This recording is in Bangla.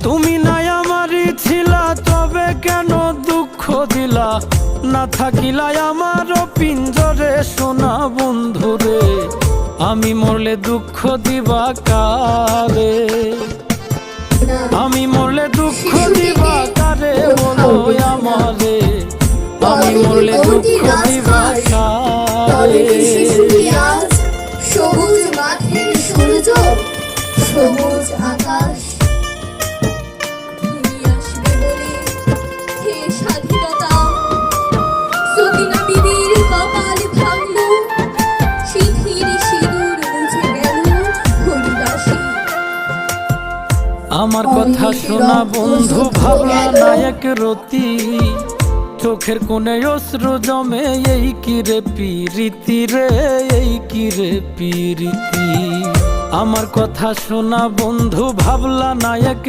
তুমি নাই আমারই ছিলা, তবে কেন দুঃখ দিলা? না থাকিলা আমার পিঞ্জরে সোনা বন্ধুরে, আমি মরলে দুঃখ দিবা কারে? আমি মরলে দুঃখ দিবা কারে বলো আমারে? আমি মরলে দুঃখ দিবা কারে? সবুজ মাঠের সূর্য, সবুজ আকাশ, ফিরে আসবে বলে হে স্বাধীনতা। সকিনা বিবির কপাল ভাঙলো, সিঁথির সিঁদুর মুছে গেল হরিদাসী। আমার কথা শোনা বন্ধু, ভাবলা নায়ক রতি, চোখের কোণে অশ্রু জমে, এই কি রে পিরিতি রে, এই কি রে পিরিতি। আমার কথা শোনা বন্ধু, ভাবলা নায়ক